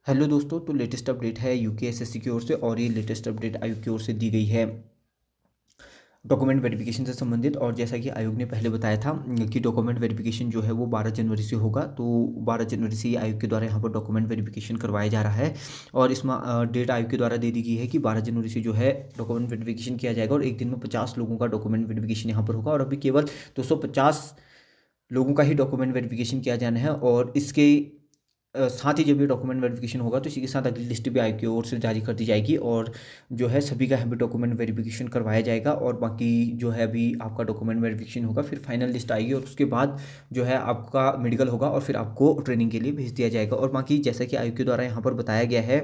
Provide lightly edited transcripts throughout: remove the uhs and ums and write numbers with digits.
Hello दोस्तों, तो latest update है यूके एसएससी की ओर से और ये लेटेस्ट अपडेट आयोग की ओर से दी गई है डॉक्यूमेंट वेरिफिकेशन से संबंधित। और जैसा कि आयोग ने पहले बताया था कि डॉक्यूमेंट वेरिफिकेशन जो है वो 12 जनवरी से होगा, तो 12 जनवरी से ये आयोग के द्वारा यहाँ पर डॉक्यूमेंट वेरिफिकेशन करवाया जा रहा है। और इसमें डेट आयोग के द्वारा दे दी गई है कि 12 जनवरी से जो है डॉक्यूमेंट वेरिफिकेशन किया जाएगा और एक दिन में 50 लोगों का डॉक्यूमेंट वेरिफिकेशन यहाँ पर होगा। और अभी केवल 250 लोगों का ही डॉक्यूमेंट वेरिफिकेशन किया जाना है। और इसके साथ ही जब ये डॉक्यूमेंट वेरिफिकेशन होगा तो इसी के साथ अगली लिस्ट भी आयोग की ओर से जारी कर दी जाएगी और जो है सभी का यहाँ पे डॉक्यूमेंट वेरिफिकेशन करवाया जाएगा। और बाकी जो है अभी आपका डॉक्यूमेंट वेरिफिकेशन होगा, फिर फाइनल लिस्ट आएगी और उसके बाद जो है आपका मेडिकल होगा और फिर आपको ट्रेनिंग के लिए भेज दिया जाएगा। और बाकी जैसा कि आयोग के द्वारा यहाँ पर बताया गया है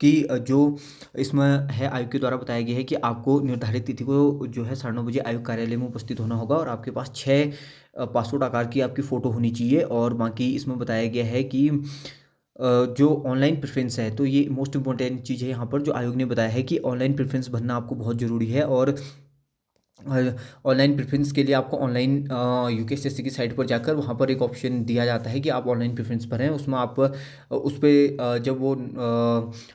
कि जो इसमें है, आयोग के द्वारा बताया गया है कि आपको निर्धारित तिथि को जो है 9:30 बजे आयोग कार्यालय में उपस्थित होना होगा और आपके पास 6 पासपोर्ट आकार की आपकी फ़ोटो होनी चाहिए। और बाकी इसमें बताया गया है कि जो ऑनलाइन प्रेफरेंस है, तो ये मोस्ट इंपॉर्टेंट चीज़ है यहाँ पर जो आयोग ने बताया है कि ऑनलाइन प्रेफरेंस भरना आपको बहुत ज़रूरी है। और ऑनलाइन प्रेफरेंस के लिए आपको ऑनलाइन यूकेएसएससी की साइट पर जाकर वहाँ पर एक ऑप्शन दिया जाता है कि आप ऑनलाइन प्रेफरेंस भरें। उसमें आप उस पर जब वो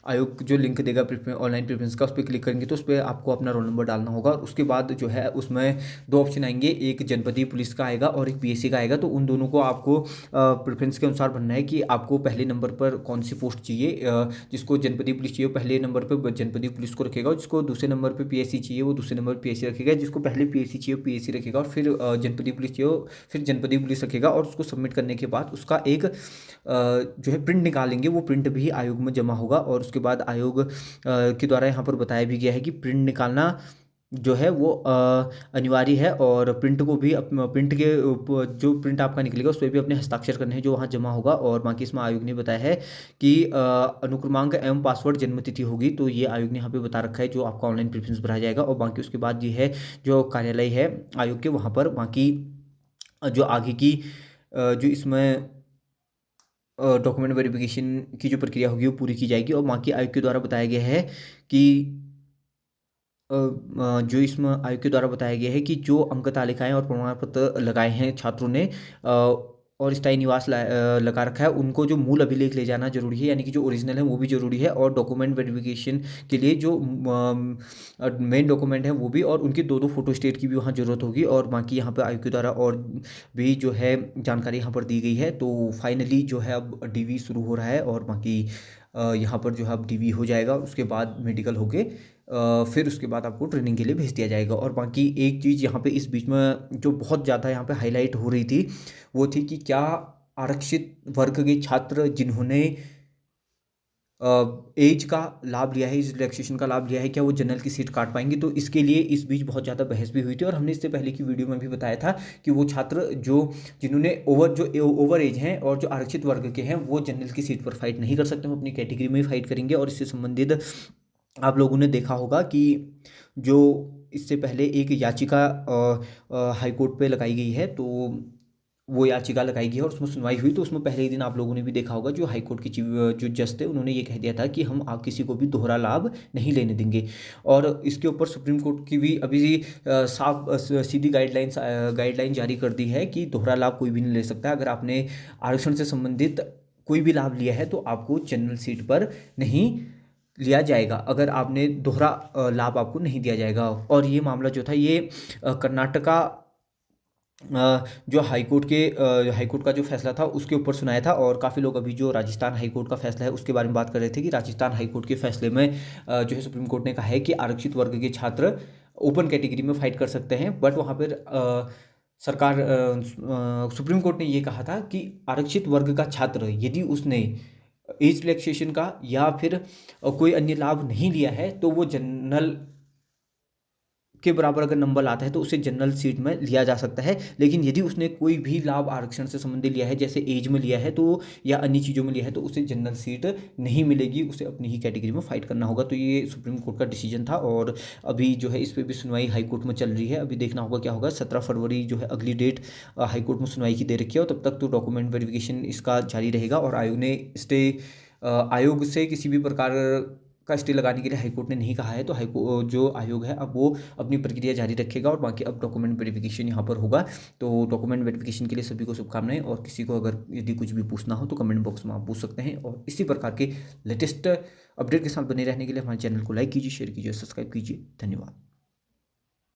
आयोग जो लिंक देगा ऑनलाइन प्रेफरेंस का, उस पर क्लिक करेंगे तो उस पर आपको अपना रोल नंबर डालना होगा। और उसके बाद जो है उसमें दो ऑप्शन आएंगे, एक जनपदीय पुलिस का आएगा और एक पीएससी का आएगा। तो उन दोनों को आपको प्रेफरेंस के अनुसार भरना है कि आपको पहले नंबर पर कौन सी पोस्ट चाहिए। जिसको जनपदीय पुलिस चाहिए वो पहले नंबर पर जनपदीय पुलिस को रखेगा, और जिसको दूसरे नंबर पर पीएससी चाहिए वो दूसरे नंबर पर पीएससी रखेगा, जिसको पहले पीएससी चाहिए वो पीएससी रखेगा, और फिर जनपदीय पुलिस चाहिए फिर जनपदीय पुलिस रखेगा। और उसको सबमिट करने के बाद उसका एक जो है प्रिंट निकालेंगे, वो प्रिंट भी आयोग में जमा होगा। और उसके बाद आयोग के द्वारा यहाँ पर बताया भी गया है कि प्रिंट निकालना जो है वो अनिवार्य है। और प्रिंट को भी प्रिंट के जो प्रिंट आपका निकलेगा उस पर भी अपने हस्ताक्षर करने हैं जो वहाँ जमा होगा। और बाकी इसमें आयोग ने बताया है कि अनुक्रमांक एवं पासवर्ड जन्मतिथि होगी, तो ये आयोग ने यहाँ पे बता रखा है जो आपका ऑनलाइन प्रेफरेंस भरा जाएगा। और बाकी उसके बाद ये है जो कार्यालय है आयोग के, वहाँ पर बाकी जो आगे की जो इसमें डॉक्यूमेंट वेरिफिकेशन की जो प्रक्रिया होगी वो पूरी की जाएगी। और बाकी आयोग के द्वारा बताया गया है कि जो इसमें आयोग के द्वारा बताया गया है कि जो अंक तालिकाएं और प्रमाण पत्र लगाए हैं छात्रों ने और स्थायी निवास लगा रखा है, उनको जो मूल अभिलेख ले जाना जरूरी है, यानी कि जो ओरिजिनल है वो भी जरूरी है। और डॉक्यूमेंट वेरिफिकेशन के लिए जो मेन डॉक्यूमेंट है वो भी, और उनकी दो दो फोटो स्टेट की भी वहाँ ज़रूरत होगी। और बाकी यहाँ पर आयोग के द्वारा और भी जो है जानकारी यहाँ पर दी गई है। तो फाइनली जो है अब डीवी शुरू हो रहा है और बाकी यहाँ पर जो है अब डीवी हो जाएगा, उसके बाद मेडिकल होके फिर उसके बाद आपको ट्रेनिंग के लिए भेज दिया जाएगा। और बाकी एक चीज़ यहाँ पे इस बीच में जो बहुत ज़्यादा यहाँ पे हाईलाइट हो रही थी वो थी कि क्या आरक्षित वर्ग के छात्र जिन्होंने एज का लाभ लिया है, इस रिलैक्सेशन का लाभ लिया है, क्या वो जनरल की सीट काट पाएंगे। तो इसके लिए इस बीच बहुत ज़्यादा बहस भी हुई थी और हमने इससे पहले की वीडियो में भी बताया था कि वो छात्र जो जिन्होंने ओवर एज हैं और जो आरक्षित वर्ग के हैं वो जनरल की सीट पर फाइट नहीं कर सकते, वो अपनी कैटेगरी में ही फाइट करेंगे। और इससे संबंधित आप लोगों ने देखा होगा कि जो इससे पहले एक याचिका हाई कोर्ट पे लगाई गई है, तो वो याचिका लगाई गई है और उसमें सुनवाई हुई। तो उसमें पहले ही दिन आप लोगों ने भी देखा होगा जो हाई कोर्ट की चीफ जो जज थे उन्होंने ये कह दिया था कि हम आप किसी को भी दोहरा लाभ नहीं लेने देंगे। और इसके ऊपर सुप्रीम कोर्ट की भी अभी साफ सीधी गाइडलाइन जारी कर दी है कि दोहरा लाभ कोई भी नहीं ले सकता। अगर आपने आरक्षण से संबंधित कोई भी लाभ लिया है तो आपको जनरल सीट पर नहीं लिया जाएगा, अगर आपने दोहरा लाभ आपको नहीं दिया जाएगा। और ये मामला जो था ये कर्नाटका जो हाई कोर्ट का जो फैसला था उसके ऊपर सुनाया था। और काफ़ी लोग अभी जो राजस्थान हाई कोर्ट का फैसला है उसके बारे में बात कर रहे थे कि राजस्थान हाई कोर्ट के फैसले में जो है सुप्रीम कोर्ट ने कहा है कि आरक्षित वर्ग के छात्र ओपन कैटेगरी में फाइट कर सकते हैं। बट वहाँ पर सरकार सुप्रीम कोर्ट ने ये कहा था कि आरक्षित वर्ग का छात्र यदि उसने एज रिलैक्सेशन का या फिर कोई अन्य लाभ नहीं लिया है तो वो जनरल के बराबर अगर नंबर आता है तो उसे जनरल सीट में लिया जा सकता है। लेकिन यदि उसने कोई भी लाभ आरक्षण से संबंधित लिया है, जैसे एज में लिया है तो या अन्य चीज़ों में लिया है, तो उसे जनरल सीट नहीं मिलेगी, उसे अपनी ही कैटेगरी में फाइट करना होगा। तो ये सुप्रीम कोर्ट का डिसीजन था और अभी जो है इस पर भी सुनवाई हाई कोर्ट में चल रही है। अभी देखना होगा क्या होगा। 17 फरवरी जो है अगली डेट हाई कोर्ट में सुनवाई की दे रखी है और तब तक तो डॉक्यूमेंट वेरिफिकेशन इसका जारी रहेगा। और आयोग ने स्टे आयोग से किसी भी प्रकार का स्टे लगाने के लिए हाईकोर्ट ने नहीं कहा है, तो हाईकोर्ट जो आयोग है अब वो अपनी प्रक्रिया जारी रखेगा और बाकी अब डॉक्यूमेंट वेरिफिकेशन यहाँ पर होगा। तो डॉक्यूमेंट वेरिफिकेशन के लिए सभी को शुभकामनाएं, और किसी को अगर यदि कुछ भी पूछना हो तो कमेंट बॉक्स में आप पूछ सकते हैं। और इसी प्रकार के लेटेस्ट अपडेट के साथ बने रहने के लिए हमारे चैनल को लाइक कीजिए, शेयर कीजिए, सब्सक्राइब कीजिए। धन्यवाद।